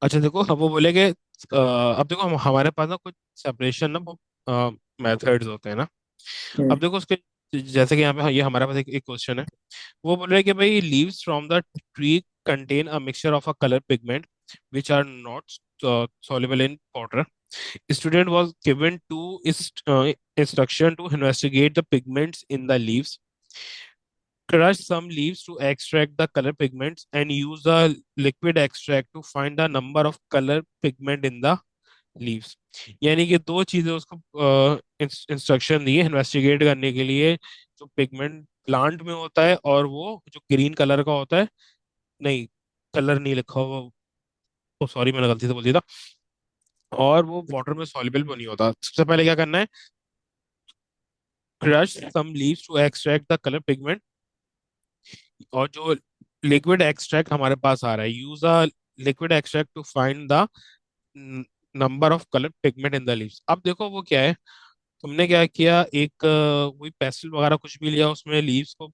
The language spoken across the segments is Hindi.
अच्छा देखो, अब वो बोले कि अब देखो हमारे पास ना कुछ सेपरेशन ना वो मेथड्स होते हैं ना। हम्म। अब देखो उसके, जैसे कि यहाँ पे ये हमारे पास एक क्वेश्चन है। वो बोल रहे हैं कि भाई leaves from the tree contain a mixture of a colour pigment which are not soluble in water. Student was given two instruction to investigate the pigments in the leaves. Crush some leaves to extract the color pigments and use a liquid extract to find the number of color pigment in the leaves. यानी कि दो चीजें उसको इंस्ट्रक्शन दी है इन्वेस्टिगेट करने के लिए। जो पिगमेंट प्लांट में होता है और वो जो ग्रीन कलर का होता है। नहीं, कलर नहीं लिखा हुआ। ओ सॉरी, मैंने गलती से बोल दिया था। और वो वाटर में सॉल्युबल भी नहीं होता। सबसे पहले क्या करना है, crush some leaves to extract the colour pigment. और जो लिक्विड एक्सट्रैक्ट हमारे पास आ रहा है, use a liquid extract to find the number of colour pigment in the leaves. अब देखो वो क्या है, तुमने क्या किया, एक वही पेस्टल वगैरह कुछ भी लिया, उसमें लीव्स को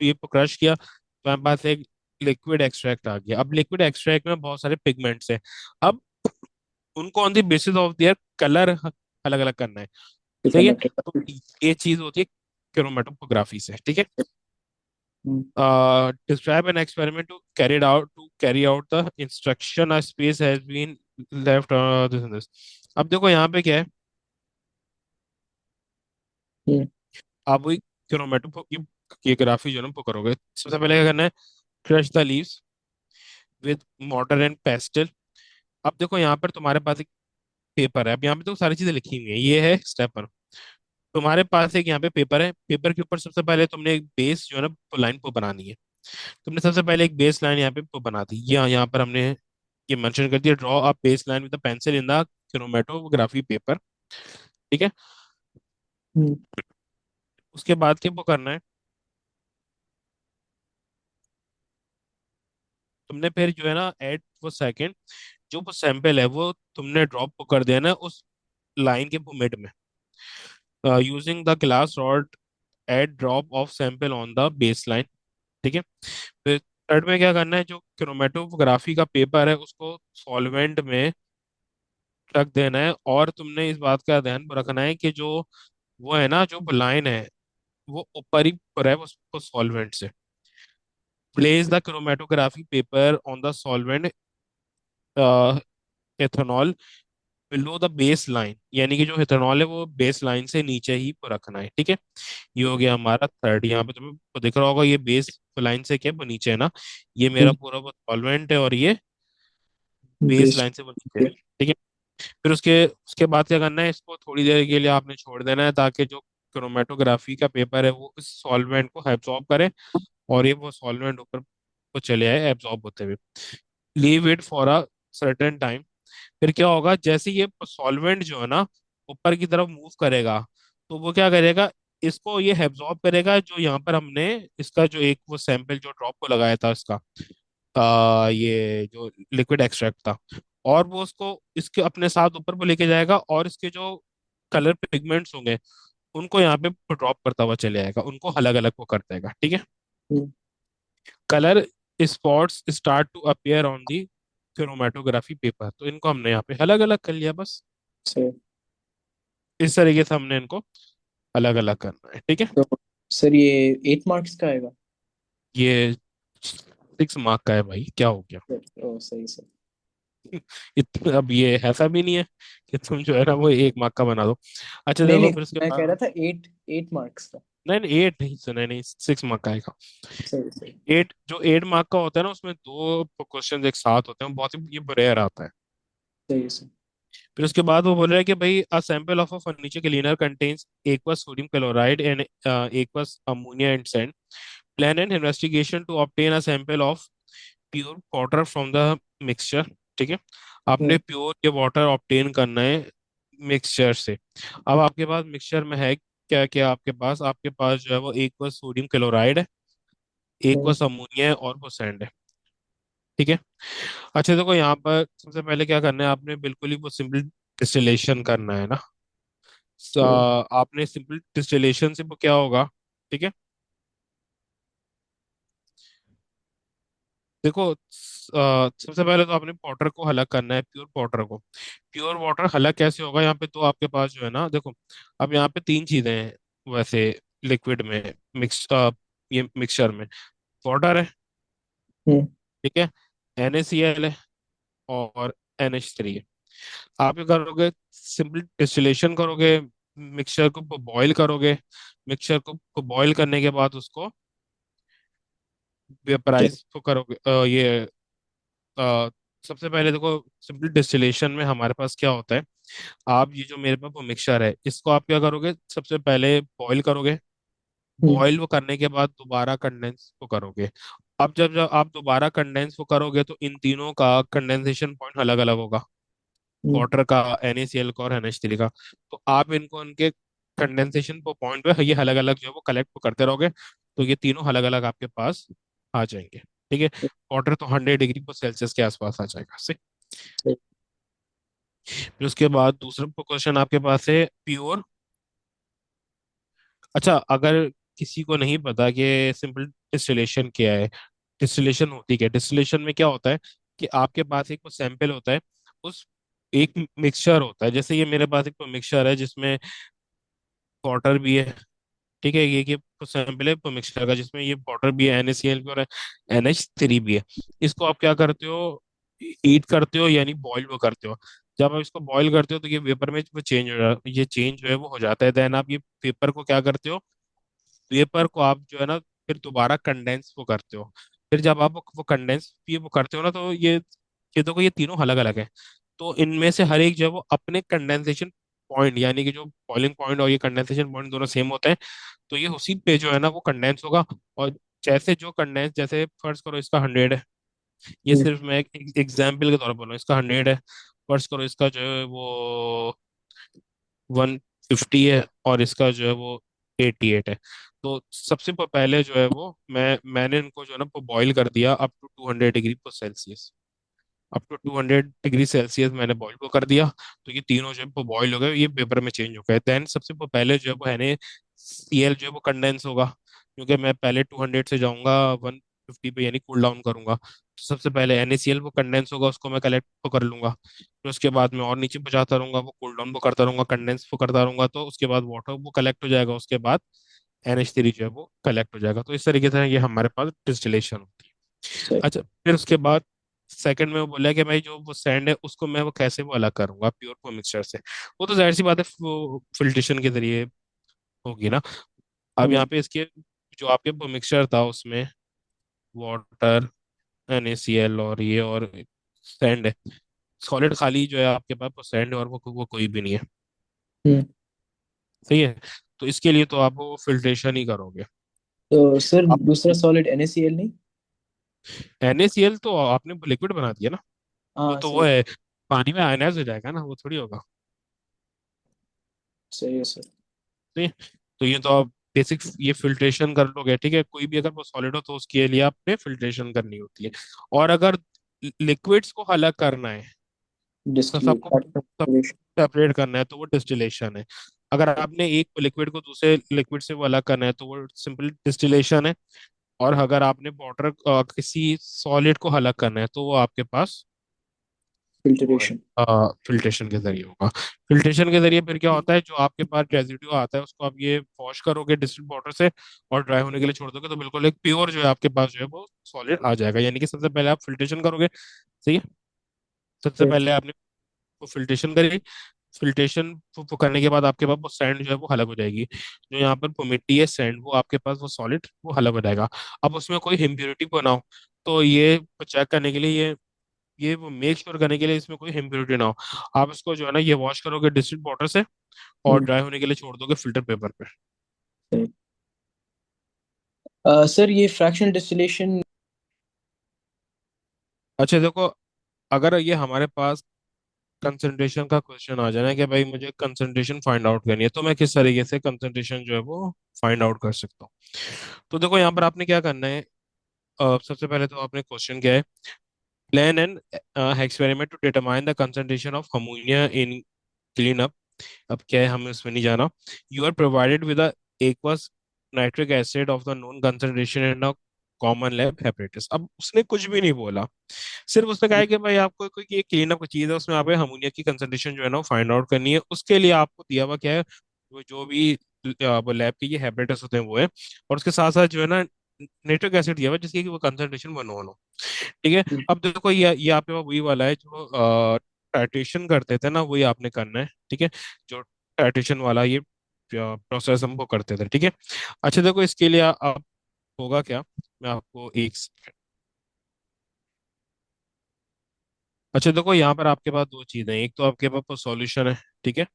ये क्रश किया, तो हमारे पास एक लिक्विड एक्सट्रैक्ट आ गया। अब लिक्विड एक्सट्रैक्ट में बहुत सारे पिगमेंट्स हैं। अब उनको on the basis of their colour अलग अलग करना है। ठीक है। तो क्रोमेटोग्राफी। ये चीज होती है क्रोमेटोग्राफी से। ठीक है। हम्म। Describe an experiment to carry out the instruction. A space has been left, this and this. अब देखो यहाँ पे क्या है, हम्म। आप वही क्रोमेटो ये ग्राफी जो है ना वो करोगे। सबसे पहले क्या करना है, crush the leaves with mortar and pastel. अब देखो यहाँ पर तुम्हारे पास एक पेपर है। अब यहाँ पे तो सारी चीजें लिखी हुई है, ये है स्टेप वन। तुम्हारे पास एक यहाँ पे पेपर है, पेपर के ऊपर सबसे पहले तुमने एक बेस जो है ना लाइन को बनानी है। तुमने सबसे पहले एक बेस लाइन यहाँ पे वो बना दी। यहाँ पर हमने ये मेंशन कर दिया, draw a base line with the pencil in the chromatography paper. ठीक है। हम्म। उसके बाद क्या वो करना है, तुमने फिर जो है ना एट वो सेकंड, जो वो सैंपल है वो तुमने ड्रॉप कर देना है उस लाइन के मिड में, using the glass rod at drop of sample on the base line. ठीक है। फिर थर्ड में क्या करना है, जो क्रोमेटोग्राफी का पेपर है उसको सॉल्वेंट में रख देना है। और तुमने इस बात का ध्यान रखना है कि जो वो है ना, जो लाइन है वो ऊपर ही ऊपर है उसको सॉल्वेंट से। Place the chromatography paper on the solvent ethanol below the base line. यानी कि जो इथेनॉल है वो बेस लाइन से नीचे ही रखना है। ठीक है। ये हो गया हमारा थर्ड। यहाँ पे तुम्हें को दिख रहा होगा, ये बेस लाइन से क्या है, वो नीचे है ना। ये मेरा हम्म। पूरा वो सॉल्वेंट है और ये बेस बेस। लाइन से वो नीचे है। ठीक है। फिर उसके उसके बाद क्या करना है, इसको थोड़ी देर के लिए आपने छोड़ देना है ताकि जो क्रोमेटोग्राफी का पेपर है वो इस सॉल्वेंट को एब्जॉर्ब करे। और ये वो सॉल्वेंट ऊपर को चले आए एब्जॉर्ब होते हुए। Leave it for a certain time. फिर क्या होगा, जैसे ये सॉल्वेंट जो है ना ऊपर की तरफ मूव करेगा, तो वो क्या करेगा, इसको ये एब्जॉर्ब करेगा। जो यहाँ पर हमने इसका जो एक वो सैंपल जो ड्रॉप को लगाया था इसका, ये जो लिक्विड एक्सट्रैक्ट था, और वो उसको इसके अपने साथ ऊपर को लेके जाएगा। और इसके जो कलर पिगमेंट्स होंगे उनको यहाँ पे ड्रॉप करता हुआ चले जाएगा, उनको अलग अलग वो कर देगा। ठीक है। Hmm. Colour spots start to appear on the chromatography paper. तो इनको हमने यहाँ पे अलग अलग कर लिया बस। सही। इस तरीके से हमने इनको अलग अलग करना है। ठीक है। तो सर ये 8 मार्क्स का आएगा? ये 6 मार्क का है भाई, क्या हो गया। ओ सही सर। इतना अब ये ऐसा भी नहीं है कि तुम जो है ना वो 1 मार्क का बना दो। अच्छा नहीं देखो नहीं, फिर उसके मैं कह रहा बाद, था 8 8 मार्क्स का। नहीं नहीं 8 नहीं सुना, नहीं 6 मार्क का आएगा। सही सही। 8 का होता है ना, उसमें दो क्वेश्चन एक साथ होते हैं, बहुत ही ये रेयर आता है। सही सही। फिर उसके बाद वो बोल रहा है कि भाई a sample of a furniture cleaner contains aqueous sodium chloride and aqueous ammonia and sand. Plan an investigation to obtain a sample of pure water from the mixture. ठीक है। आपने हम्म। प्योर ये वाटर ऑब्टेन करना है मिक्सचर से। अब आपके पास मिक्सचर में है क्या क्या, आपके पास जो है वो एक बस सोडियम क्लोराइड है, एक हम्म। बस अमोनिया है और वो सैंड है। ठीक है। अच्छा देखो यहाँ पर सबसे पहले क्या करना है, आपने बिल्कुल ही वो सिंपल डिस्टिलेशन करना है ना। सही। आपने सिंपल डिस्टिलेशन से वो क्या होगा। ठीक है। देखो सबसे पहले तो आपने वाटर को अलग करना है, प्योर वाटर को। प्योर वाटर अलग कैसे होगा? यहाँ पे तो आपके पास जो है ना, देखो, अब यहाँ पे तीन चीजें हैं वैसे लिक्विड में, मिक्स ये मिक्सचर में। वाटर है, हम्म। ठीक है, NaCl है, और NH3 है। आप ये करोगे, सिंपल डिस्टिलेशन करोगे, मिक्सचर को बॉईल करोगे। मिक्सचर को बॉईल करने के बाद उसको ठीक। वेपराइज को करोगे। अ, सबसे पहले देखो, सिंपल डिस्टिलेशन में हमारे पास क्या होता है, आप ये जो मेरे पास वो मिक्सचर है, इसको आप क्या करोगे, सबसे पहले बॉईल करोगे। हम्म। बॉईल वो करने के बाद दोबारा कंडेंस को करोगे। अब जब जब आप दोबारा कंडेंस को करोगे तो इन तीनों का कंडेंसेशन पॉइंट अलग अलग होगा। हम्म। वाटर का, NaCl का और NH3 का। तो आप इनको उनके कंडेंसेशन पॉइंट पे ये अलग अलग जो है वो कलेक्ट करते रहोगे, तो ये तीनों अलग अलग आपके पास आ जाएंगे। ठीक है। वाटर तो 100 डिग्री पर सेल्सियस के आसपास आ जाएगा। ठीक। फिर उसके बाद दूसरा क्वेश्चन आपके पास है प्योर। अच्छा, अगर किसी को नहीं पता कि सिंपल डिस्टिलेशन क्या है, डिस्टिलेशन होती क्या है, डिस्टिलेशन में क्या होता है कि आपके पास एक सैंपल होता है, उस एक मिक्सचर होता है, जैसे ये मेरे पास एक मिक्सचर है जिसमें वाटर भी है, ठीक है, ये सैंपल है मिक्सचर का जिसमें ये वाटर भी है, NaCl भी, और NH3 भी है। इसको आप क्या करते हो, हीट करते हो, यानी बॉईल वो करते हो। जब आप इसको बॉईल करते हो तो ये वेपर में वो चेंज हो जाता, ये चेंज जो है वो हो जाता है। देन आप ये वेपर को क्या करते हो, वेपर को आप जो है ना फिर दोबारा कंडेंस वो करते हो। फिर जब आप वो कंडेंस ये वो करते हो ना, तो ये देखो, ये तीनों अलग अलग है। तो इनमें से हर एक जो है वो अपने कंडेंसेशन पॉइंट, यानी कि जो बॉइलिंग पॉइंट और ये कंडेंसेशन पॉइंट दोनों सेम होते हैं, तो ये उसी पे जो है ना वो कंडेंस होगा। और जैसे जो कंडेंस, जैसे फर्ज करो इसका 100 है, ये हम्म। सिर्फ मैं एक एग्जाम्पल के तौर पर बोल रहा हूँ, इसका 100 है। फर्ज करो इसका जो है वो 150 है, और इसका जो है वो 88 है। तो सबसे पहले जो है वो मैंने इनको जो है ना बॉईल कर दिया अप टू 200 डिग्री पर Celsius. Up to 200 degree Celsius मैंने बॉईल को कर दिया। तो ये तीनों जो है बॉईल हो गए, ये पेपर में चेंज हो गए। देन सबसे पहले जो है वो NaCl जो है वो कंडेंस होगा, क्योंकि मैं पहले 200 से जाऊंगा 150 पे, यानी कूल डाउन करूंगा। तो सबसे पहले NaCl वो कंडेंस होगा, उसको मैं कलेक्ट तो कर लूंगा। फिर उसके बाद मैं और नीचे पहुंचाता रहूंगा, वो कूल डाउन वो करता रहूंगा, कंडेंस वो करता रहूंगा, तो उसके बाद वाटर वो कलेक्ट हो जाएगा। उसके बाद NH3 जो है वो कलेक्ट हो जाएगा। तो इस तरीके से ये हमारे पास डिस्टिलेशन होती है। ठीक। अच्छा, फिर उसके बाद सेकंड में वो बोला कि भाई जो वो सैंड है उसको मैं वो कैसे वो अलग करूंगा प्योर को मिक्सचर से। वो तो जाहिर सी बात है, वो फिल्ट्रेशन के जरिए होगी ना। अब हम्म। यहाँ पे इसके जो आपके मिक्सचर था उसमें वाटर, NaCl और ये और सैंड है, सॉलिड खाली जो है आपके पास वो सैंड है, और वो कोई भी नहीं है। हम्म। सही है। तो इसके लिए तो आप वो फिल्ट्रेशन ही करोगे। तो सर अब दूसरा सॉलिड NaCl नहीं? NaCl तो आपने लिक्विड बना दिया ना, वो हाँ तो वो सही। है, पानी में आयनाइज हो जाएगा ना, वो थोड़ी होगा। सही है सर। नहीं, तो ये तो आप बेसिक ये फिल्ट्रेशन कर लोगे, ठीक है। कोई भी अगर वो सॉलिड हो तो उसके लिए आपने फिल्ट्रेशन करनी होती है। और अगर लिक्विड्स को अलग करना है, तो सबको सब डिस्टिलेशन। सेपरेट करना है, तो वो डिस्टिलेशन है। अगर आपने एक लिक्विड को दूसरे लिक्विड से वो अलग करना है, तो वो सिंपल डिस्टिलेशन है। और अगर आपने वाटर किसी सॉलिड को अलग करना है, तो वो आपके पास वो है फिल्ट्रेशन। फिल्ट्रेशन के जरिए होगा। फिल्ट्रेशन के जरिए फिर क्या होता है, जो आपके पास रेजिड्यू आता है उसको आप ये वॉश करोगे डिस्टिल्ड वाटर से, और ड्राई होने के लिए छोड़ दोगे, तो बिल्कुल एक प्योर जो है आपके पास जो है वो सॉलिड आ जाएगा। यानी कि सबसे पहले आप फिल्ट्रेशन करोगे, सही है। सबसे ठीक। पहले आपने वो फिल्ट्रेशन करी। फिल्ट्रेशन करने के बाद आपके पास वो सैंड जो है वो अलग हो जाएगी। जो यहाँ पर वो मिट्टी है, सैंड, वो आपके पास वो सॉलिड वो अलग हो जाएगा। अब उसमें कोई इम्प्योरिटी बनाओ, तो ये चेक करने के लिए, ये वो मेक श्योर करने के लिए इसमें कोई इम्प्योरिटी ना हो, आप इसको जो है ना ये वॉश करोगे डिस्टिल्ड वाटर से, और हम्म। ड्राई होने के लिए छोड़ दोगे फिल्टर पेपर पे। ठीक। सर ये फ्रैक्शनल डिस्टिलेशन। अच्छा देखो, अगर ये हमारे पास कंसंट्रेशन का क्वेश्चन आ जाए ना कि भाई मुझे कंसंट्रेशन फाइंड आउट करनी है, तो मैं किस तरीके से कंसंट्रेशन जो है वो फाइंड आउट कर सकता हूँ। तो देखो, यहाँ पर आपने क्या करना है, सबसे पहले तो आपने क्वेश्चन क्या है, plan an experiment to determine the concentration of ammonia in clean up. अब क्या है, हमें उसमें नहीं जाना। You are provided with aqueous nitric acid of the known concentration, common lab hepatitis. अब उसने कुछ भी नहीं बोला, सिर्फ उसने कहा है कि भाई आपको कोई ये क्लीन अप चीज है, उसमें आपको अमोनिया की कंसंट्रेशन जो है ना वो फाइंड आउट करनी है। उसके लिए आपको दिया हुआ क्या है, वो जो भी वो लैब के ये हेपेटाइटिस होते हैं वो है, और उसके साथ साथ जो है ना नाइट्रिक एसिड दिया हुआ है जिसकी कि वो कंसंट्रेशन 1 हो। ठीक है। अब देखो ये आपके पास वही वाला है जो टाइट्रेशन करते थे ना, वही आपने करना है। ठीक है, जो टाइट्रेशन वाला ये प्रोसेस हमको करते थे। ठीक है। अच्छा देखो इसके लिए आप होगा क्या, मैं आपको एक, अच्छा देखो यहाँ पर आपके पास दो चीजें हैं, एक तो आपके पास सॉल्यूशन है। ठीक है,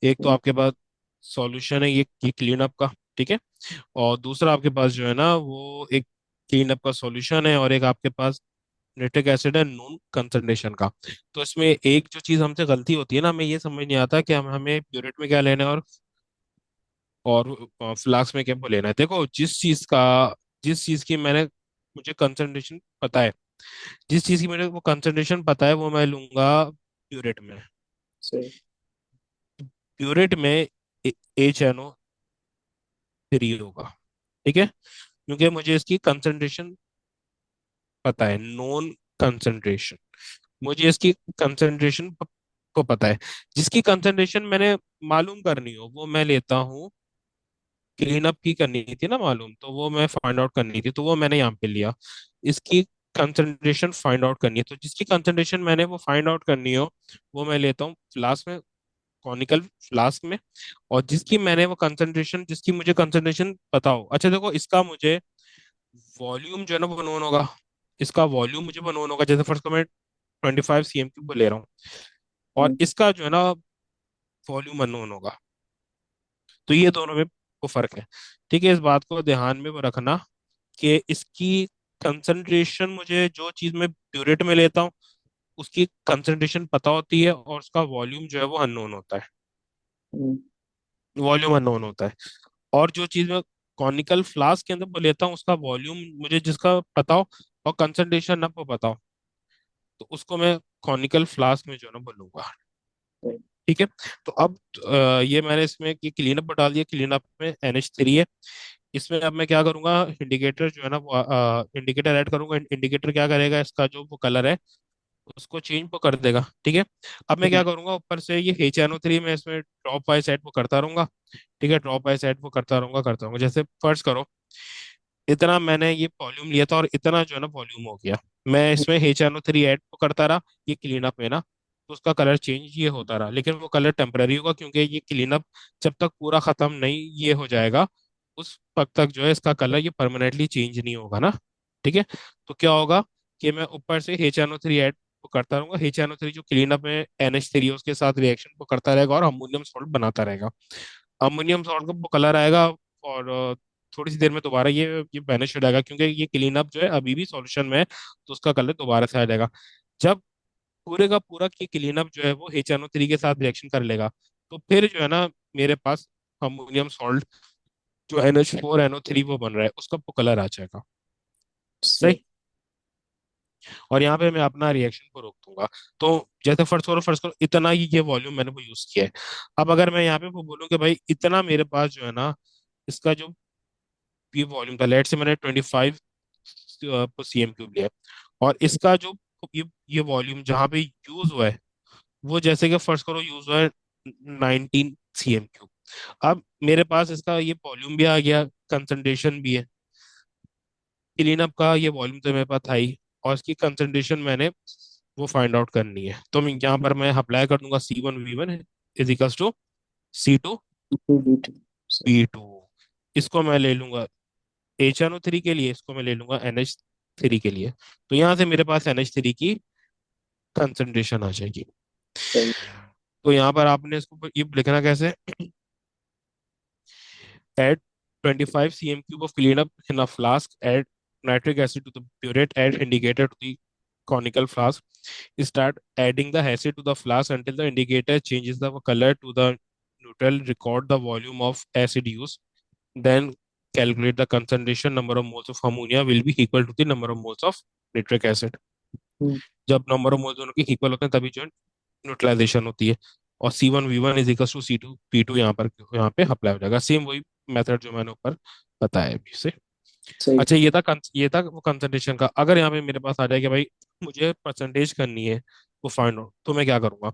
एक तो आपके पास सॉल्यूशन है ये क्लीन अप का। ठीक है, और दूसरा आपके पास जो है ना वो एक क्लीन अप का सॉल्यूशन है, और एक आपके पास नाइट्रिक एसिड है नॉन कंसंट्रेशन का। तो इसमें एक जो चीज हमसे गलती होती है ना, हमें ये समझ नहीं आता कि हम हमें प्यूरिट में क्या लेना है और फ्लास्क में क्या लेना है। देखो जिस चीज की मैंने मुझे कंसंट्रेशन पता है, जिस चीज की मेरे को कंसंट्रेशन पता है वो मैं लूंगा प्यूरिट में। सही। प्यूरिट में HNO3 होगा। ठीक है, क्योंकि मुझे इसकी कंसंट्रेशन पता है, नॉन कंसंट्रेशन, मुझे इसकी कंसंट्रेशन को पता है। जिसकी कंसंट्रेशन मैंने मालूम करनी हो वो मैं लेता हूँ, क्लीन अप की करनी थी ना मालूम, तो वो मैं फाइंड आउट करनी थी, तो वो मैंने यहाँ पे लिया। इसकी कंसंट्रेशन फाइंड आउट करनी है, तो जिसकी कंसंट्रेशन मैंने वो फाइंड आउट करनी हो वो मैं लेता हूँ फ्लास्क में, कॉनिकल फ्लास्क में। और जिसकी मैंने वो कंसंट्रेशन, जिसकी मुझे कंसंट्रेशन पता हो, अच्छा देखो इसका मुझे वॉल्यूम जो है ना वो नोन होगा, इसका वॉल्यूम मुझे वो नोन होगा। जैसे फर्स्ट को मैं 25 cm³ ले रहा हूँ, और इसका जो है ना वॉल्यूम अननोन होगा। तो ये दोनों में वो फर्क है। ठीक है, इस बात को ध्यान में वो रखना कि इसकी कंसंट्रेशन, मुझे जो चीज मैं प्यूरेट में लेता हूँ उसकी कंसंट्रेशन पता होती है, और उसका वॉल्यूम जो है वो अननोन होता है, वॉल्यूम अननोन होता है। और जो चीज मैं कॉनिकल फ्लास्क के अंदर वो लेता हूँ उसका वॉल्यूम मुझे जिसका पता हो और कंसंट्रेशन ना वो पता हो, तो उसको मैं कॉनिकल फ्लास्क में जो है ना बोलूंगा। ठीक है, तो अब ये मैंने इसमें ये क्लीन अप डाल दिया, क्लीन अप में NH3 है। इसमें अब मैं क्या करूंगा, इंडिकेटर जो है ना वो इंडिकेटर ऐड करूंगा। इंडिकेटर क्या करेगा, इसका जो वो कलर है उसको चेंज वो कर देगा। ठीक है, अब मैं क्या करूंगा, ऊपर से ये HNO3 में इसमें ड्रॉप बाय साइड वो करता रहूंगा। ठीक है, ड्रॉप बाय साइड वो करता रहूंगा। जैसे फर्ज करो इतना मैंने ये वॉल्यूम लिया था और इतना जो है ना वॉल्यूम हो गया, मैं इसमें HNO3 ऐड तो करता रहा ये क्लीन अप में ना, तो उसका कलर चेंज ये होता रहा, लेकिन वो कलर टेम्पररी होगा, क्योंकि ये क्लीन अप जब तक पूरा खत्म नहीं ये हो जाएगा उस वक्त तक जो है इसका कलर ये परमानेंटली चेंज नहीं होगा ना। ठीक है, तो क्या होगा कि मैं ऊपर से HNO3 ऐड वो करता रहूंगा, HNO3 जो क्लीन अप में NH3 है उसके साथ रिएक्शन वो करता रहेगा और अमोनियम सॉल्ट बनाता रहेगा। अमोनियम सॉल्ट का वो कलर आएगा, और थोड़ी सी देर में दोबारा ये वैनिश हो जाएगा, क्योंकि ये क्लीन अप जो है अभी भी सॉल्यूशन में है, तो उसका कलर दोबारा से आ जाएगा। जब पूरे का पूरा की क्लीन अप जो है वो HNO3 के साथ रिएक्शन कर लेगा, तो फिर जो है ना मेरे पास अमोनियम सॉल्ट जो NH4NO3 वो बन रहा है उसका वो कलर आ जाएगा। सही। सही। और यहाँ पे मैं अपना रिएक्शन को रोक दूंगा। तो जैसे फर्स्ट करो इतना ही ये वॉल्यूम मैंने वो यूज किया है। अब अगर मैं यहाँ पे वो बोलूँ कि भाई इतना मेरे पास जो है ना इसका जो ये वॉल्यूम था, लेट से मैंने 25 cm³ लिया है, और इसका जो ये वॉल्यूम जहाँ पे यूज हुआ है वो जैसे कि फर्स्ट करो यूज हुआ है 19 cm³। अब मेरे पास इसका ये वॉल्यूम भी आ गया, कंसंट्रेशन भी है, क्लीन अप का ये वॉल्यूम तो मेरे पास था ही, और इसकी कंसंट्रेशन मैंने वो फाइंड आउट करनी है। तो मैं यहाँ पर मैं अप्लाई कर दूंगा C1V1 इजिकल्स टू C2 सही। B2। इसको मैं ले लूंगा HNO3 के लिए, इसको मैं ले लूंगा NH3 के लिए। तो यहाँ से मेरे पास NH3 की कंसंट्रेशन आ जाएगी। सही। तो यहाँ पर आपने इसको ये लिखना कैसे, add 25 cm³ of cleanup in a flask, add nitric acid to the purate, add indicator to the conical flask, start adding the acid to the flask until the indicator changes the color to the neutral, record the volume of acid used, then calculate the concentration, number of moles of ammonia will be equal to the number of moles of nitric acid। जब नंबर ऑफ मोल्स दोनों की इक्वल होते हैं तभी जो है न्यूट्रलाइजेशन होती है। और C1V1 is equal to C2 P2 यहाँ पे अप्लाई हो जाएगा, सेम वही मेथड जो मैंने ऊपर बताया अभी से। सही। अच्छा, ये था वो कंसंट्रेशन का। अगर यहाँ पे मेरे पास आ जाए कि भाई मुझे परसेंटेज करनी है वो फाइंड आउट, तो मैं क्या करूंगा?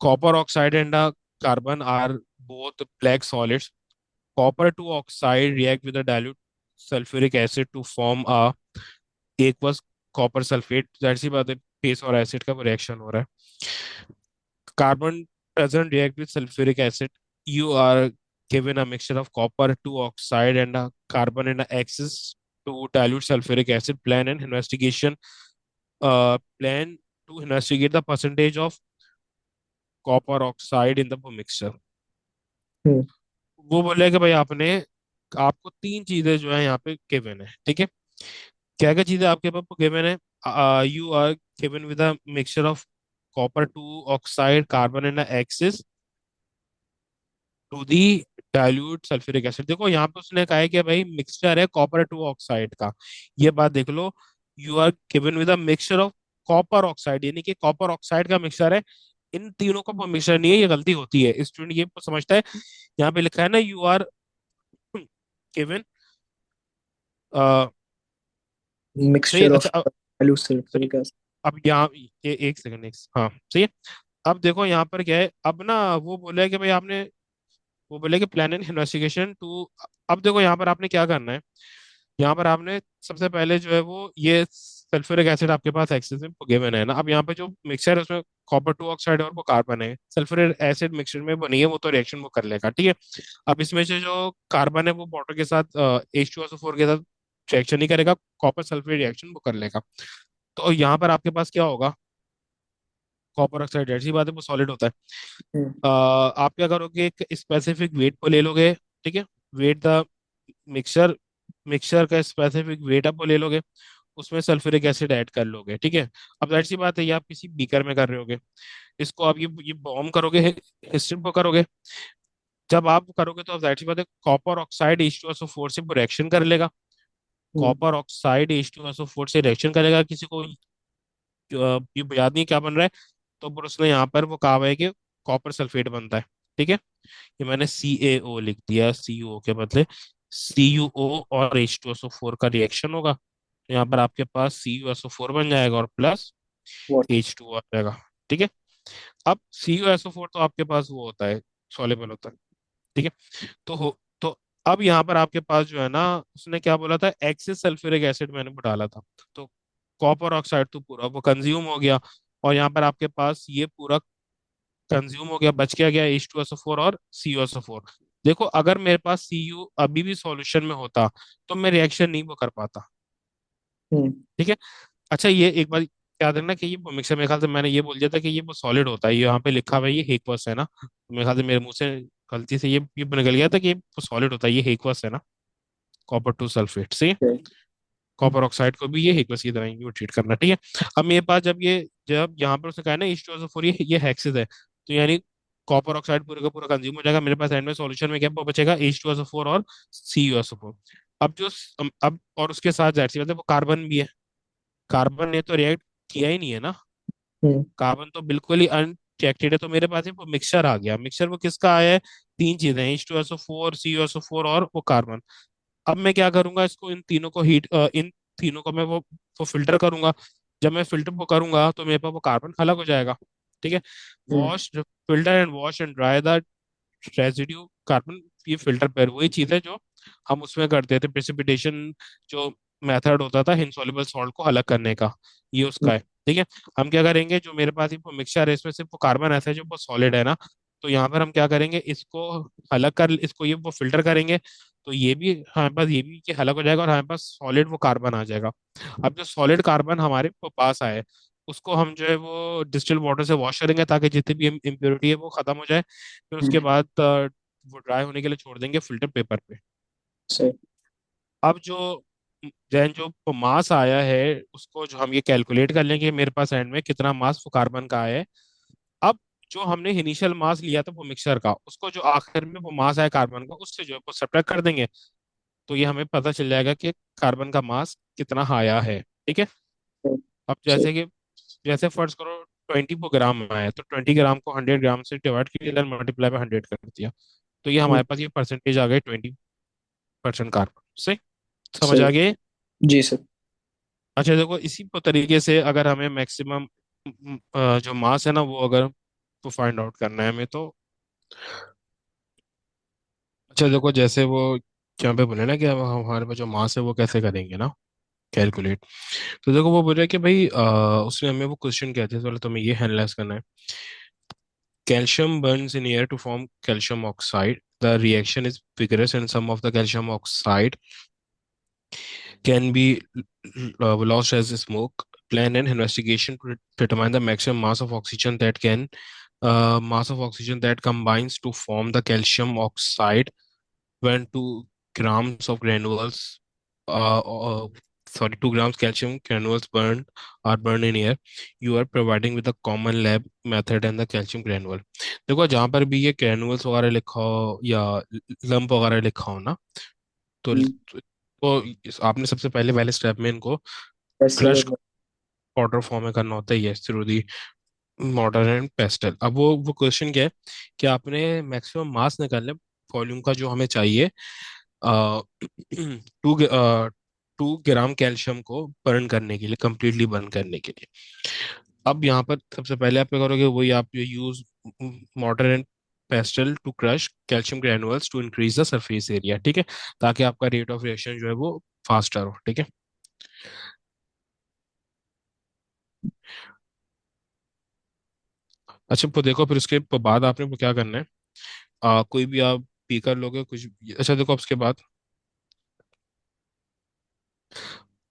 Copper oxide and carbon are both black solids. Copper two oxide react with dilute sulphuric acid to form a aqueous copper sulphate. जाहिर सी बात है, बेस और एसिड का रिएक्शन हो रहा है। Carbon doesn't react with sulfuric acid. You are given a mixture of copper 2 oxide and a carbon and a excess to dilute sulfuric acid. Plan to investigate the percentage of copper oxide in the mixture. हम्म। वो बोले कि भाई आपने आपको तीन चीजें जो है यहाँ पे गिवन है, ठीक है? क्या क्या चीजें आपके पास गिवन है? You are given with a mixture of copper 2 oxide carbon and excess to the dilute sulphuric acid. देखो यहाँ पे उसने कहा है कि भाई मिक्सचर है कॉपर टू ऑक्साइड का। ये बात देख लो, you are given with a mixture of copper oxide, यानी कि कॉपर ऑक्साइड का मिक्सचर है। इन तीनों का मिक्सचर नहीं है, ये गलती होती है, स्टूडेंट ये समझता है। यहाँ पे लिखा है ना, यू आर गिवन। सही है। मिक्सचर अच्छा ऑफ वैल्यू सही। Sulphuric acid. अब यहाँ एक सेकंड, एक, हाँ सही है। अब देखो यहाँ पर क्या है, अब ना वो बोला है कि भाई आपने, वो बोले कि प्लान एंड इन्वेस्टिगेशन टू। अब देखो यहाँ पर आपने क्या करना है। यहाँ पर आपने सबसे पहले जो है वो ये सल्फ्यूरिक एसिड आपके पास एक्सेस में गिवन है ना। अब यहाँ पे जो मिक्सचर है उसमें कॉपर टू ऑक्साइड और वो कार्बन है। सल्फ्यूरिक एसिड मिक्सचर में बनी है, वो तो रिएक्शन वो कर लेगा, ठीक है। अब इसमें से जो कार्बन है वो वाटर के साथ H2SO4 के साथ रिएक्शन नहीं करेगा, कॉपर सल्फेट रिएक्शन वो कर लेगा। तो यहाँ पर आपके पास क्या होगा? कॉपर ऑक्साइड, ऐसी बात है वो सॉलिड होता है। हम्म। आप क्या करोगे, एक स्पेसिफिक वेट को ले लोगे, ठीक है। वेट द मिक्सचर, मिक्सचर का स्पेसिफिक वेट आप वो ले लोगे, उसमें सल्फ्यूरिक एसिड ऐड कर लोगे, ठीक है। अब जाहिर सी बात है, ये आप किसी बीकर में कर रहे होगे, इसको आप ये बॉम्ब करोगे, हिस्ट्री को करोगे। जब आप करोगे तो अब जाहिर सी बात है, कॉपर ऑक्साइड H2SO4 से रिएक्शन कर लेगा। हम्म। कॉपर ऑक्साइड H2SO4 से रिएक्शन करेगा, किसी को ये याद नहीं क्या बन रहा है, तो फिर उसने यहाँ पर वो कहा हुआ है कि कॉपर सल्फेट बनता है, ठीक है। ये मैंने CaO लिख दिया, CuO के बदले CuO, और H2SO4 का रिएक्शन होगा, तो यहाँ पर आपके पास CuSO4 बन जाएगा और प्लस व्हाट। H2O आ जाएगा, ठीक है। अब CuSO4 तो आपके पास वो होता है, सॉलेबल होता है, ठीक है। तो अब यहाँ पर आपके पास जो है ना, उसने क्या बोला था, एक्सेस सल्फ्यूरिक एसिड मैंने वो डाला था, तो कॉपर ऑक्साइड तो पूरा वो कंज्यूम हो गया, और यहाँ पर आपके पास ये पूरा कंज्यूम हो गया, बच क्या गया H2SO4 और CuSO4। देखो अगर मेरे पास Cu अभी भी सॉल्यूशन में होता तो मैं रिएक्शन नहीं वो कर पाता, हम्म। ठीक है। अच्छा, ये एक बार याद रखना कि ये मिक्सर, मेरे ख्याल से मैंने ये बोल दिया था कि ये वो सॉलिड होता है, ये यहाँ पे लिखा हुआ है ये हेक्वस है ना, तो मेरे ख्याल से मेरे मुंह से गलती से ये निकल गया था कि ये सॉलिड होता है, ये हेक्वस है ना, कॉपर टू सल्फेट से। सही। हम्म। कॉपर ऑक्साइड को भी ये हेक्वस की तरह ही ट्रीट करना, ठीक है। अब मेरे पास जब यहाँ पर उसने कहा ना H2SO4 ये हेक्सेस है, तो यानी कॉपर ऑक्साइड पूरे का पूरा कंज्यूम हो जाएगा, मेरे पास एंड में सॉल्यूशन में क्या बचेगा, H2SO4 और CuSO4। अब अब और उसके साथ जाहिर सी बात है वो कार्बन भी है। कार्बन ने तो रिएक्ट किया ही नहीं है ना, हम्म। कार्बन तो बिल्कुल ही अनरिएक्टेड है, तो मेरे पास वो मिक्सचर आ गया। मिक्सचर वो किसका आया है? तीन चीजें, H2SO4, CuSO4 और वो कार्बन। अब मैं क्या करूंगा, इसको इन तीनों को इन तीनों को मैं वो फिल्टर करूंगा। जब मैं फिल्टर को करूंगा तो मेरे पास वो कार्बन अलग हो जाएगा, ठीक है। Hmm. Wash filter and wash and dry the residue carbon. ये फिल्टर पर वही चीज है जो हम उसमें करते थे, प्रेसिपिटेशन जो मेथड होता था इनसॉल्युबल सॉल्ट को अलग करने का, ये हम्म। उसका है, ठीक है। हम क्या करेंगे, जो मेरे पास ये मिक्सचर है इसमें सिर्फ वो कार्बन ऐसा है जो वो सॉलिड है ना, तो यहाँ पर हम क्या करेंगे, इसको अलग कर, इसको ये वो फिल्टर करेंगे, तो ये भी हमारे पास ये भी कि अलग हो जाएगा, और हमारे पास सॉलिड वो कार्बन आ जाएगा। अब जो सॉलिड कार्बन हमारे पास आए, उसको हम जो है वो डिस्टिल वाटर से वॉश करेंगे, ताकि जितनी भी इम्प्योरिटी है वो खत्म हो जाए। फिर उसके हम्म। बाद वो ड्राई होने के लिए छोड़ देंगे फिल्टर पेपर पे। सही। अब जो मास आया है, उसको जो हम ये कैलकुलेट कर लेंगे मेरे पास एंड में कितना मास वो कार्बन का आया है। अब जो हमने इनिशियल मास लिया था वो मिक्सर का, उसको जो आखिर में वो मास आया कार्बन का, उससे जो है वो सब्ट्रैक्ट कर देंगे, तो ये हमें पता चल जाएगा कि कार्बन का मास कितना आया है, ठीक है। सही। अब सही। जैसे फर्ज करो 20 ग्राम में आया, तो 20 ग्राम को 100 ग्राम से डिवाइड किया, मल्टीप्लाई बाय 100 कर दिया, तो ये हम्म। हमारे पास ये परसेंटेज आ गई 20। Percent carbon. सही। समझ सही। आ गए। जी सर। अच्छा देखो, इसी तरीके से अगर हमें मैक्सिमम जो मास है ना वो अगर तो फाइंड आउट करना है हमें, तो अच्छा देखो, जैसे वो यहाँ पे बोले ना कि अब हमारे पास जो मास है वो कैसे करेंगे ना कैलकुलेट। तो देखो वो बोल रहा है कि भाई उसने हमें वो क्वेश्चन किया था, तो पहले तुम्हें ये एनालाइज करना है। Calcium burns in air to form calcium oxide. The reaction is vigorous, and some of the calcium oxide can be lost as smoke. Plan an investigation to determine the maximum mass of oxygen that combines to form the calcium oxide when 2 grams of granules, uh, uh, 2 grams calcium granules burned in air. You are providing with the common lab method and the calcium granule. देखो जहाँ पर भी ये ग्रेनुअल्स वगैरह लिखा हो या लंप वगैरह लिखा हो ना, तो हम्म। आपने सबसे पहले पहले स्टेप में इनको ऐसे क्रश होगा। पाउडर फॉर्म में करना होता है, yes, through the modern and pastel. अब वो क्वेश्चन क्या है कि आपने मैक्सिमम मास निकालना है वॉल्यूम का जो हमें चाहिए, टू 2 ग्राम कैल्शियम को बर्न करने के लिए, कंप्लीटली बर्न करने के लिए। अब यहाँ पर सबसे पहले आप क्या करोगे, वही आप use mortar and pestle to crush calcium granules to increase the surface area, ठीक है, ताकि आपका रेट ऑफ रिएक्शन जो है वो फास्टर हो, ठीक है। अच्छा तो देखो, फिर उसके बाद आपने वो क्या करना है, कोई भी आप पीकर लोगे कुछ अच्छा देखो, अब उसके बाद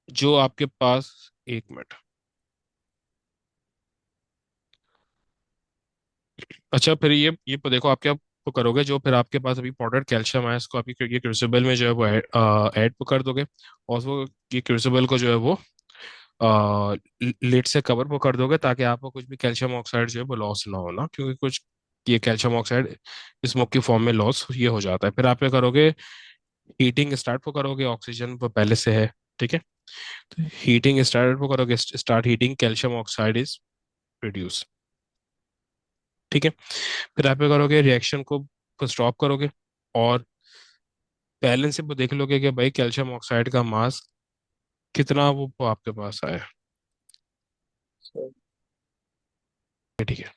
जो आपके पास, 1 मिनट। अच्छा फिर ये देखो, आप क्या वो करोगे, जो फिर आपके पास अभी पाउडर कैल्शियम है इसको आप ये क्रूसिबल में जो है वो ऐड कर दोगे, और वो ये क्रूसिबल को जो है वो लिड से कवर वो कर दोगे, ताकि आपको कुछ भी कैल्शियम ऑक्साइड जो है वो लॉस ना हो ना, क्योंकि कुछ ये कैल्शियम ऑक्साइड स्मोक की फॉर्म में लॉस ये हो जाता है। फिर आप क्या करोगे, हीटिंग स्टार्ट वो करोगे, ऑक्सीजन वो पहले से है, ठीक है। तो हीटिंग स्टार्ट वो करोगे, start heating, calcium oxide is produce, ठीक है। फिर आप क्या करोगे, रिएक्शन को स्टॉप करोगे, और बैलेंस से वो देख लोगे कि भाई कैल्शियम ऑक्साइड का मास कितना वो आपके पास आया, सही। ठीक है।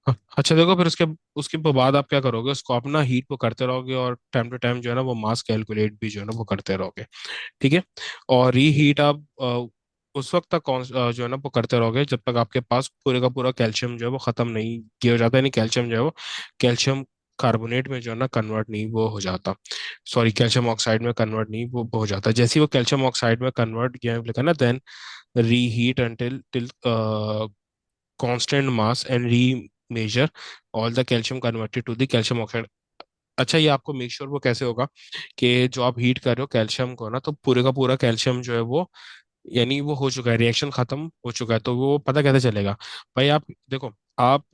हाँ, अच्छा देखो, फिर उसके उसके बाद आप क्या करोगे, उसको अपना हीट को करते रहोगे, और टाइम टू टाइम जो है ना वो मास कैलकुलेट भी जो है ना वो करते रहोगे, ठीक है। और रीहीट आप उस वक्त तक जो है ना वो करते रहोगे जब तक आपके पास पूरे का पूरा कैल्शियम जो है वो खत्म नहीं किया हो जाता है, नहीं कैल्शियम जो है वो कैल्शियम कार्बोनेट में जो है ना कन्वर्ट नहीं वो हो जाता, सॉरी कैल्शियम ऑक्साइड में कन्वर्ट नहीं वो हो जाता। जैसे ही वो कैल्शियम ऑक्साइड में कन्वर्ट किया लिखा ना, then reheat until till constant mass and remeasure all the calcium converted to the calcium oxide. अच्छा ये आपको मेक श्योर वो कैसे होगा कि जो आप हीट कर रहे हो कैल्शियम को ना, तो पूरे का पूरा कैल्शियम जो है वो, यानी वो हो चुका है, रिएक्शन खत्म हो चुका है, तो वो पता कैसे चलेगा। भाई आप देखो, आप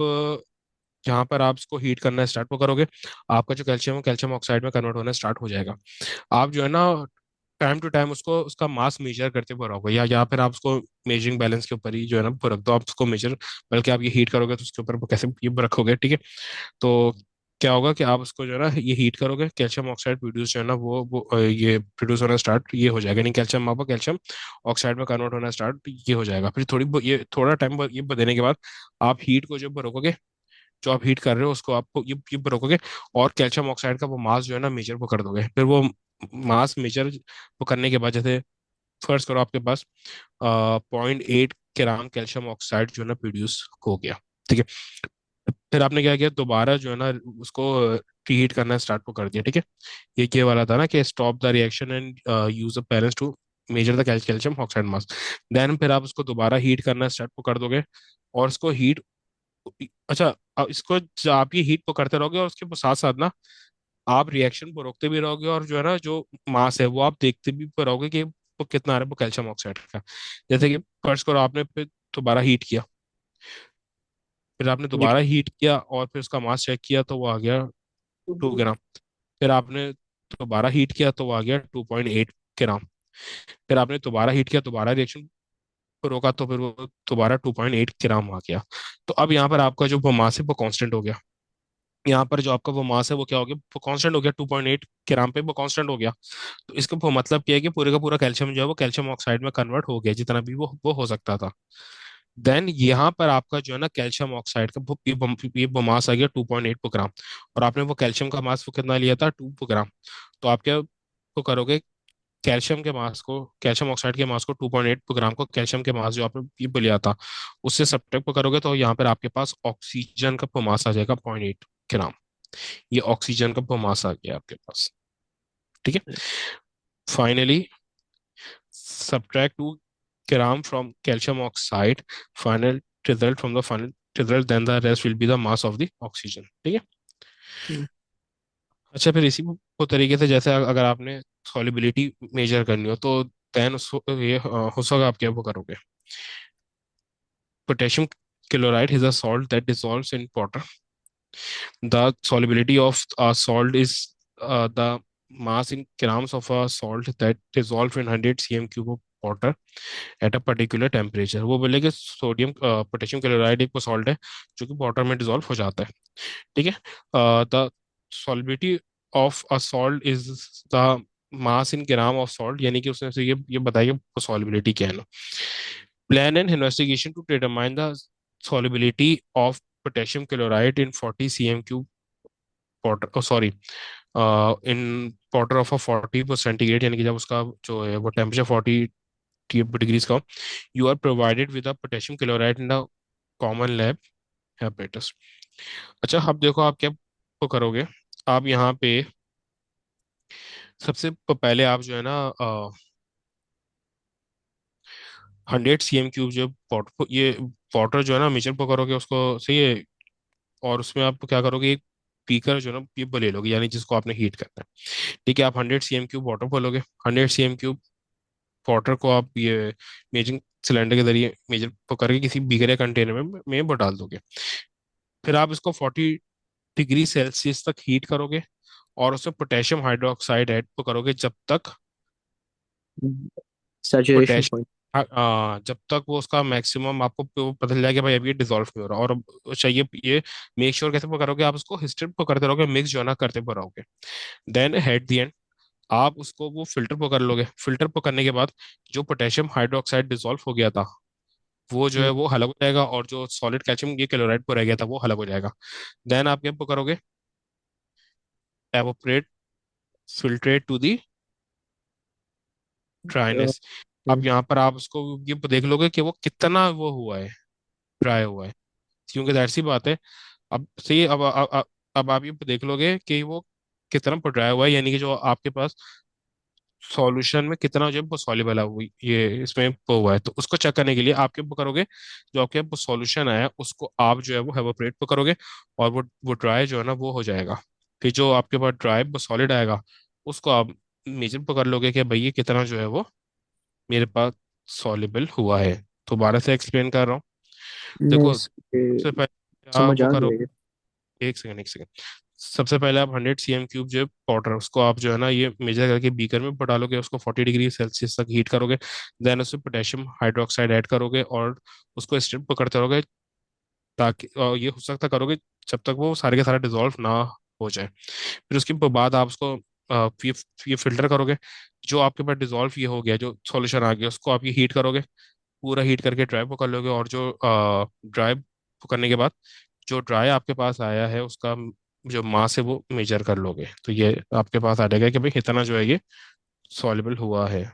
जहाँ पर आप इसको हीट करना स्टार्ट वो करोगे, आपका जो कैल्शियम है कैल्शियम ऑक्साइड में कन्वर्ट होना स्टार्ट हो जाएगा। आप जो है ना टाइम टू टाइम उसको उसका मास मेजर करते हुए रहोगे, या फिर आप उसको मेजरिंग बैलेंस के ऊपर ही जो है ना वो रख दो, आप उसको मेजर, बल्कि आप ये हीट करोगे तो उसके ऊपर वो कैसे ये रखोगे, ठीक है। तो क्या होगा कि आप उसको जो है ना ये हीट करोगे, कैल्शियम ऑक्साइड प्रोड्यूस जो है ना ये प्रोड्यूस होना स्टार्ट ये हो जाएगा, नहीं कैल्शियम आपका कैल्शियम ऑक्साइड में कन्वर्ट होना स्टार्ट ये हो जाएगा। फिर ये थोड़ा टाइम ये देने के बाद आप हीट को जब रोकोगे, जो आप हीट कर रहे हो उसको आपको ये रोकोगे, और कैल्शियम ऑक्साइड का वो मास जो है ना मेजर वो कर दोगे। फिर वो मास मेजर वो करने के बाद, जैसे फर्स्ट करो आपके पास 0.8 ग्राम कैल्शियम ऑक्साइड जो है ना प्रोड्यूस हो गया, ठीक है। फिर आपने क्या किया, दोबारा जो है ना उसको रीहीट करना स्टार्ट को कर दिया, ठीक है। ये वाला था ना कि stop the reaction and use the parents to measure the calcium oxide mass. Then फिर आप उसको दोबारा हीट करना स्टार्ट को कर दोगे, और इसको हीट, अच्छा इसको जब आप ये हीट को करते रहोगे, और उसके साथ साथ ना आप रिएक्शन को रोकते भी रहोगे, और जो है ना जो मास है वो आप देखते भी रहोगे कि वो कितना आ रहा है वो कैल्शियम ऑक्साइड का। जैसे कि फर्स्ट करो आपने फिर दोबारा हीट किया, फिर आपने जी। दोबारा हीट किया और फिर उसका मास चेक किया तो वो आ गया 2 ग्राम। फिर आपने दोबारा हीट किया तो वो आ गया 2.8 ग्राम। फिर आपने दोबारा हीट किया, दोबारा रिएक्शन को रोका तो फिर वो दोबारा 2.8 ग्राम आ गया। तो अब यहाँ पर आपका जो वो मास है वो कांस्टेंट हो गया, यहाँ पर जो आपका वो मास है वो क्या हो गया, वो कांस्टेंट हो गया 2.8 ग्राम पे, वो कांस्टेंट हो गया। तो इसका वो मतलब क्या है कि पूरे का पूरा कैल्शियम जो है वो कैल्शियम ऑक्साइड में कन्वर्ट हो गया, जितना भी वो हो सकता था। देन यहाँ पर आपका जो है ना कैल्शियम ऑक्साइड का वो मास आ गया 2.8 ग्राम। और आपने वो कैल्शियम का मास वो कितना लिया था, 2 ग्राम। तो आप क्या वो करोगे, कैल्शियम ऑक्साइड के मास को 2.8 ग्राम को कैल्शियम के मास जो आपने ये लिया था उससे सब्ट्रैक्ट करोगे, तो यहाँ पर आपके पास ऑक्सीजन का मास आ जाएगा 0.8 ग्राम। ये ऑक्सीजन का मास आ गया आपके पास। ठीक है। Finally subtract 2 gram from calcium oxide, final result from the final result, then the rest will be the mass of the oxygen। ठीक है। हम्म, अच्छा, फिर इसी को तरीके से जैसे अगर आपने सॉलिबिलिटी मेजर करनी हो तो देन ये हो सका आप क्या वो करोगे। Potassium chloride is a salt that dissolves in water. The solubility of a salt is the mass in grams of a salt that dissolve in 100 cm cube of water at a particular temperature. वो बोले कि सोडियम पोटेशियम क्लोराइड एक सॉल्ट है जो कि वाटर में डिजोल्व हो जाता है। ठीक है। The solubility of a salt is the mass in gram of salt, यानी कि उसने से ये बताया कि सॉल्बिलिटी क्या है ना। Plan and investigation to determine the solubility of potassium chloride in 40 cm cube water, sorry, in water of a 40 centigrade, यानी कि जब उसका जो है वो टेम्परेचर 40 डिग्रीज का, you are provided with a potassium chloride in the common lab apparatus. अच्छा, अब देखो आप क्या वो करोगे। आप यहाँ पे सबसे पहले आप जो है ना 100 cm क्यूब जो वाटर, ये वाटर जो है ना मेजर को करोगे उसको, सही है। और उसमें आप क्या करोगे, एक पीकर जो है ना ये ले लोगे, यानी जिसको आपने हीट करना है। ठीक है, आप 100 cm क्यूब वाटर बोलोगे। 100 cm क्यूब वाटर को आप ये मेजिंग सिलेंडर के जरिए मेजर को करके किसी बीकर या कंटेनर में वो डाल दोगे। फिर आप इसको 40 डिग्री सेल्सियस तक हीट करोगे और उसमें पोटेशियम हाइड्रोक्साइड ऐड को करोगे जब तक सैचुरेशन पोटेशियम पॉइंट। जब तक वो उसका मैक्सिमम आपको पता चल जाए कि भाई अभी ये डिजोल्व नहीं हो रहा। और अब चाहिए ये मेक श्योर कैसे वो करोगे, आप उसको हिस्टर को करते रहोगे, मिक्स जो है ना करते रहोगे। देन एट द एंड आप उसको वो फिल्टर को कर लोगे। फिल्टर को करने के बाद जो पोटेशियम हाइड्रोक्साइड डिसॉल्व हो गया था वो जो है वो अलग हो जाएगा, और जो सॉलिड कैल्शियम ये क्लोराइड को रह गया था वो अलग हो जाएगा। देन आप क्या करोगे, evaporate filtrate to the dryness. अब यहाँ पर आप उसको ये देख लोगे कि वो कितना वो हुआ है, ड्राई हुआ है। क्योंकि जाहिर सी बात है, अब सही अब आप ये देख लोगे कि वो कितना ड्राई हुआ है, यानी कि जो आपके पास सॉल्यूशन में कितना जो है वो सॉल्युबल है, वो ये इसमें वो हुआ है। तो उसको चेक करने के लिए आप क्या करोगे, जो आपके वो सॉल्यूशन आया है उसको आप जो है वो एवोपरेट पे करोगे, और वो ड्राई जो है ना वो हो जाएगा। फिर जो आपके पास ड्राई वो सॉलिड आएगा उसको आप मेजर पे कर लोगे कि भाई ये कितना जो है वो मेरे पास सॉल्युबल हुआ है। तो दोबारा से एक्सप्लेन कर रहा हूँ। नहीं, देखो, सबसे पहले आप समझ वो आ करो, गया ये। एक सेकंड एक सेकंड। सबसे पहले आप 100 cm क्यूब जो पाउडर उसको आप जो है ना ये मेजर करके बीकर में डालोगे, उसको 40 डिग्री सेल्सियस तक हीट करोगे। देन उसमें पोटेशियम हाइड्रोक्साइड ऐड करोगे और उसको स्टिर पकड़ते रहोगे, ताकि और ये हो सकता करोगे जब तक वो सारे के सारे डिजोल्व ना हो जाए। फिर उसके बाद आप उसको ये फिल्टर करोगे। जो आपके पास डिजोल्व ये हो गया, जो सॉल्यूशन आ गया, उसको आप ये हीट करोगे, पूरा हीट करके ड्राई को कर लोगे। और जो ड्राई को करने के बाद जो ड्राई आपके पास आया है उसका जो मास है वो मेजर कर लोगे। तो ये आपके पास आ जाएगा कि भाई इतना जो है ये सॉल्युबल हुआ है।